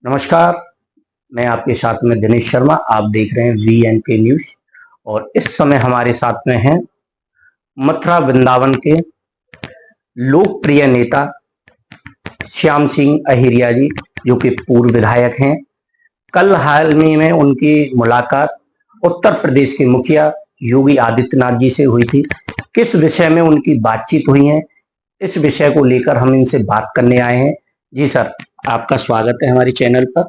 नमस्कार। मैं आपके साथ में दिनेश शर्मा। आप देख रहे हैं VNK न्यूज और इस समय हमारे साथ में हैं मथुरा वृंदावन के लोकप्रिय नेता श्याम सिंह अहिरिया जी, जो कि पूर्व विधायक हैं। कल हाल में उनकी मुलाकात उत्तर प्रदेश के मुखिया योगी आदित्यनाथ जी से हुई थी। किस विषय में उनकी बातचीत हुई है, इस विषय को लेकर हम इनसे बात करने आए हैं। जी सर, आपका स्वागत है हमारे चैनल पर।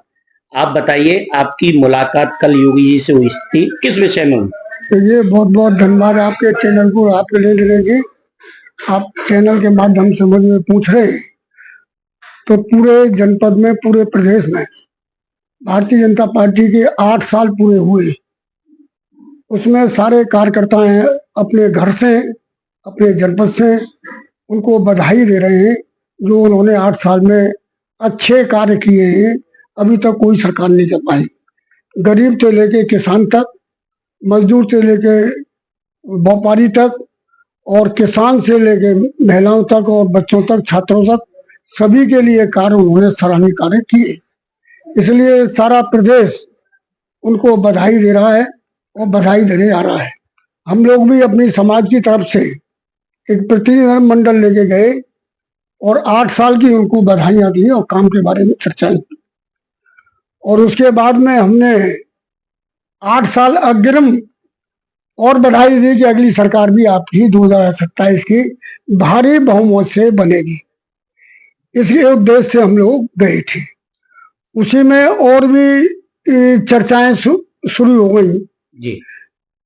आप बताइए, आपकी मुलाकात कल योगी जी से हुई थी, किस विषय में हुई? ये बहुत बहुत धन्यवाद आपके चैनल को, आपके ले जी। आप चैनल के माध्यम से मुझे पूछ रहे हैं। तो पूरे जनपद में, पूरे प्रदेश में भारतीय जनता पार्टी के 8 साल पूरे हुए। उसमें सारे कार्यकर्ता हैं अपने घर से, अपने जनपद से उनको बधाई दे रहे हैं, जो उन्होंने 8 साल में अच्छे कार्य किए हैं। अभी तक कोई सरकार नहीं कर पाई। गरीब से लेके किसान तक, मजदूर से लेके व्यापारी तक, और किसान से लेके महिलाओं तक और बच्चों तक, छात्रों तक, सभी के लिए कार्य उन्होंने सराहनीय कार्य किए। इसलिए सारा प्रदेश उनको बधाई दे रहा है और बधाई देने आ रहा है। हम लोग भी अपनी समाज की तरफ से एक प्रतिनिधि मंडल लेके गए और 8 साल की उनको बधाइयां दी और काम के बारे में चर्चा की। और उसके बाद में हमने 8 साल अग्रिम और बधाई दी कि अगली सरकार भी आपकी 2027 की भारी बहुमत से बनेगी। इसके उद्देश्य से हम लोग गए थे। उसी में और भी चर्चाएं शुरू हो गई जी।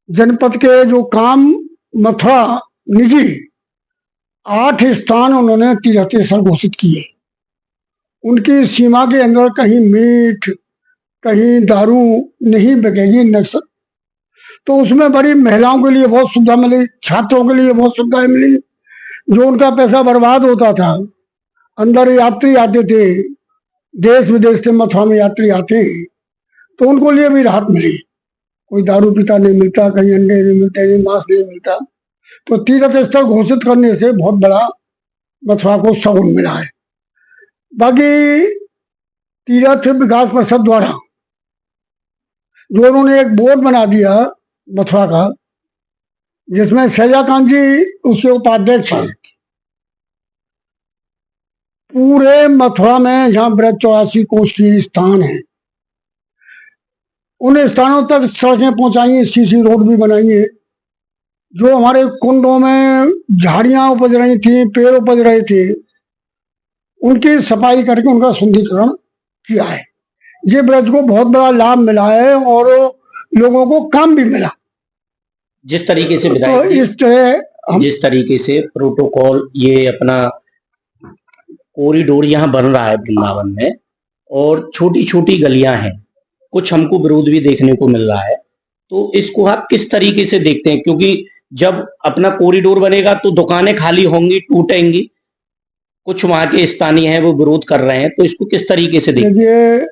जनपद के जो काम, मथुरा निजी 8 स्थान उन्होंने तीर्थ स्थल घोषित किए। उनकी सीमा के अंदर कहीं मीठ, कहीं दारू नहीं बिकेगी, नक्सल। तो उसमें बड़ी महिलाओं के लिए बहुत सुविधा मिली, छात्रों के लिए बहुत सुविधाएं मिली। जो उनका पैसा बर्बाद होता था, अंदर यात्री आते थे, देश विदेश से मथुरा में यात्री आते, तो उनको लिए भी राहत मिली। कोई दारू पीता नहीं मिलता, कहीं अंडे नहीं मिलते, कहीं मांस नहीं मिलता। तो तीर्थ स्थल घोषित करने से बहुत बड़ा मथुरा को शगुन मिला है। बाकी तीर्थ विकास परिषद द्वारा जो उन्होंने एक बोर्ड बना दिया मथुरा का, जिसमें शैजाकांत जी उसके उपाध्यक्ष हैं। पूरे मथुरा में जहां ब्रज 84 कोष की स्थान है, उन स्थानों तक सड़कें पहुंचाई, सीसी रोड भी बनाई है। जो हमारे कुंडों में झाड़ियां उपज रही थी, पेड़ उपज रहे थे, उनकी सफाई करके उनका शुद्धिकरण किया है। ये ब्रज को बहुत बड़ा लाभ मिला है और लोगों को काम भी मिला। जिस तरीके से तो इस तरह जिस तरीके से प्रोटोकॉल, ये अपना कॉरिडोर यहाँ बन रहा है वृंदावन में, और छोटी छोटी गलियां हैं, कुछ हमको विरोध भी देखने को मिल रहा है। तो इसको आप किस तरीके से देखते हैं? क्योंकि जब अपना कॉरिडोर बनेगा तो दुकानें खाली होंगी, टूटेंगी। कुछ वहां के स्थानीय हैं, वो विरोध कर रहे हैं, तो इसको किस तरीके से देखते हैं? देखिए,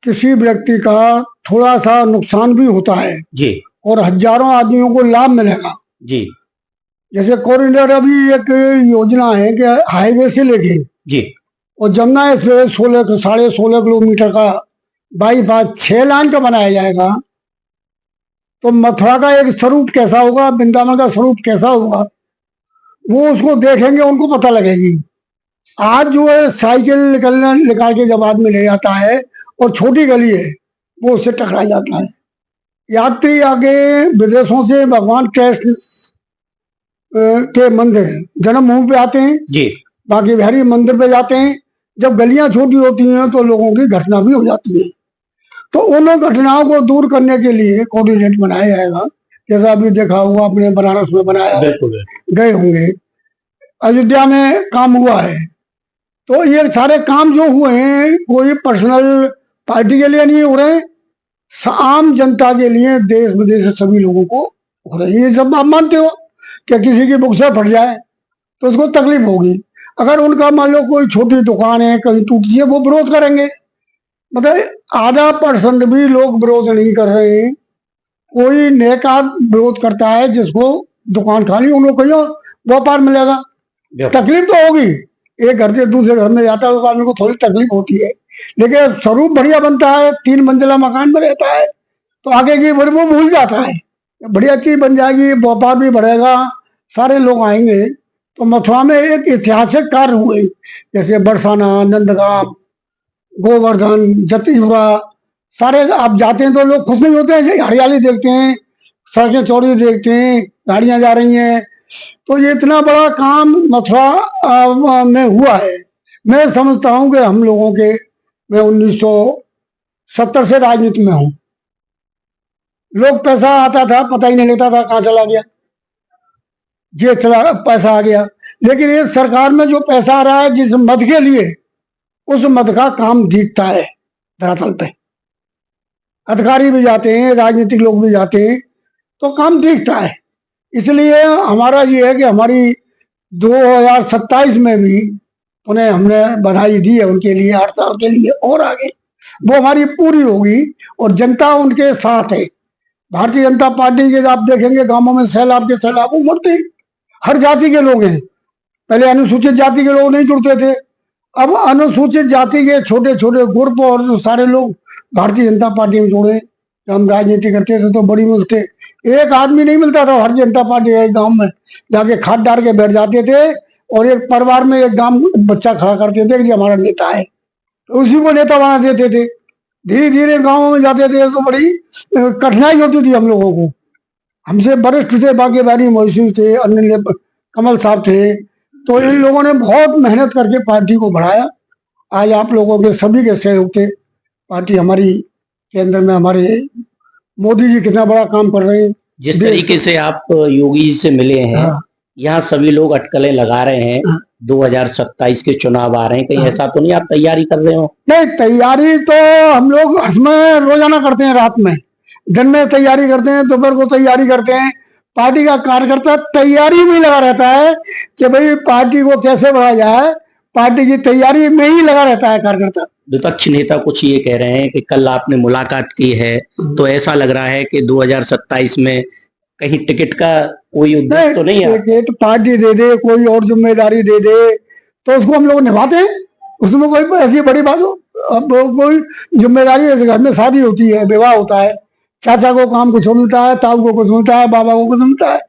किसी व्यक्ति का थोड़ा सा नुकसान भी होता है जी, और हजारों आदमियों को लाभ मिलेगा। जी, जैसे कॉरिडोर अभी एक योजना है कि हाईवे से लेके जी, और जमुना एक्सप्रेस 16 किलोमीटर का बाईपास 6 लाइन का बनाया जाएगा। तो मथुरा का एक स्वरूप कैसा होगा, वृंदावन का स्वरूप कैसा होगा, वो उसको देखेंगे, उनको पता लगेगी। आज जो है साइकिल निकाल के जब आदमी ले जाता है और छोटी गली है, वो उससे टकरा जाता है। यात्री आगे विदेशों से भगवान कृष्ण के मंदिर, जन्मभूमि पे आते हैं, जी, बाकी बिहारी मंदिर पे जाते हैं। जब गलियां छोटी होती हैं तो लोगों की घटना भी हो जाती है। तो उन घटनाओं को दूर करने के लिए कोऑर्डिनेट बनाया जाएगा। जैसा अभी देखा हुआ, अपने बनारस में बनाया, बिल्कुल, गए होंगे, अयोध्या में काम हुआ है। तो ये सारे काम जो हुए हैं, कोई पर्सनल पार्टी के लिए नहीं हो रहे, आम जनता के लिए, देश विदेश से सभी लोगों को हो रहे हैं। ये सब आप मानते हो कि किसी की बुक से फट जाए तो उसको तकलीफ होगी। अगर उनका मान लो कोई छोटी दुकान है, कहीं टूटती है, वो विरोध करेंगे। मतलब आधा % भी लोग विरोध नहीं कर रहे हैं। कोई नेकार विरोध करता है जिसको दुकान खाली, उन लोग कहीं व्यापार मिलेगा। तकलीफ तो होगी, एक घर से दूसरे घर में जाता है तो आदमी को थोड़ी तकलीफ होती है, लेकिन स्वरूप बढ़िया बनता है, 3 मंजिला मकान में रहता है तो आगे की वो भूल जाता है, बढ़िया चीज बन जाएगी, व्यापार भी बढ़ेगा, सारे लोग आएंगे। तो मथुरा में एक ऐतिहासिक कार्य हुए, जैसे बरसाना, नंदगांव, गोवर्धन, जतीपुरा, सारे आप जाते हैं तो लोग खुश नहीं होते हैं, हरियाली देखते हैं, सड़कें चौड़ी देखते हैं, गाड़ियां जा रही हैं। तो ये इतना बड़ा काम मथुरा में हुआ है। मैं समझता हूँ कि हम लोगों के, मैं 1970 से राजनीति में हूँ, लोग पैसा आता था पता ही नहीं लगता था कहाँ चला गया, ये चला पैसा आ गया। लेकिन इस सरकार में जो पैसा आ रहा है जिस मद के लिए, उस मद का काम दिखता है धरातल पे, अधिकारी भी जाते हैं, राजनीतिक लोग भी जाते हैं तो काम दिखता है। इसलिए हमारा ये है कि हमारी 2027 में भी उन्हें हमने बधाई दी है उनके लिए, 8 साल के लिए और आगे वो हमारी पूरी होगी और जनता उनके साथ है। भारतीय जनता पार्टी के आप देखेंगे गांवों में सैलाब के सैलाब उमड़ते, हर जाति के लोग हैं। पहले अनुसूचित जाति के लोग नहीं जुड़ते थे, अब अनुसूचित जाति के छोटे छोटे ग्रुप और सारे लोग भारतीय जनता पार्टी में जुड़े। जब हम राजनीति करते थे तो बड़ी मुश्किल, एक आदमी नहीं मिलता था भारतीय जनता पार्टी के गांव में, जाके खाद डाल के बैठ जाते थे और एक परिवार में एक गांव बच्चा खड़ा करते थे कि हमारा नेता है, तो उसी को नेता बना देते थे। धीरे धीरे गाँव में जाते थे तो बड़ी कठिनाई होती थी हम लोगों को। हमसे वरिष्ठ थे बाकी बारी मोहसी थे, अनिल कमल साहब थे, तो इन लोगों ने बहुत मेहनत करके पार्टी को बढ़ाया। आज आप लोगों के सभी के सहयोग से पार्टी हमारी केंद्र में, हमारे मोदी जी कितना बड़ा काम कर रहे हैं। जिस तरीके से आप योगी जी से मिले हैं, हाँ, यहाँ सभी लोग अटकलें लगा रहे हैं, हाँ, 2027 के चुनाव आ रहे हैं, कहीं हाँ, ऐसा तो नहीं आप तैयारी कर रहे हो? नहीं, तैयारी तो हम लोग उसमें रोजाना करते हैं, रात में, दिन में तैयारी करते हैं, दोपहर को तैयारी करते हैं। पार्टी का कार्यकर्ता तैयारी में लगा रहता है कि भाई पार्टी को कैसे बढ़ाया जाए, पार्टी की तैयारी में ही लगा रहता है कार्यकर्ता। विपक्ष नेता कुछ ये कह रहे हैं कि कल आपने मुलाकात की है तो ऐसा लग रहा है कि 2027 में कहीं टिकट का कोई उद्देश्य तो नहीं है? टिकट पार्टी दे दे, कोई और जिम्मेदारी दे दे तो उसको हम लोग निभाते हैं, उसमें कोई ऐसी बड़ी बात हो। अब कोई जिम्मेदारी, ऐसे घर में शादी होती है, विवाह होता है, चाचा को काम कुछ मिलता है, ताऊ को कुछ मिलता है, बाबा को कुछ मिलता है,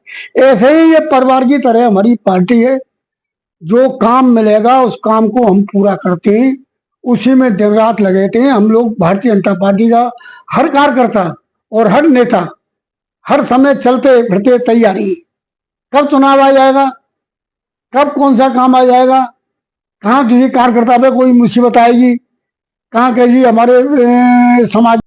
ऐसे ही ये परिवार की तरह हमारी पार्टी है। जो काम मिलेगा उस काम को हम पूरा करते हैं, उसी में दिन रात लगते हैं हम लोग। भारतीय जनता पार्टी का हर कार्यकर्ता और हर नेता हर समय चलते फिरते तैयारी, कब चुनाव आ जाएगा, कब कौन सा काम आ जाएगा, कहाँ किसी कार्यकर्ता पे कोई मुसीबत आएगी, कहाँ कहीं हमारे समाज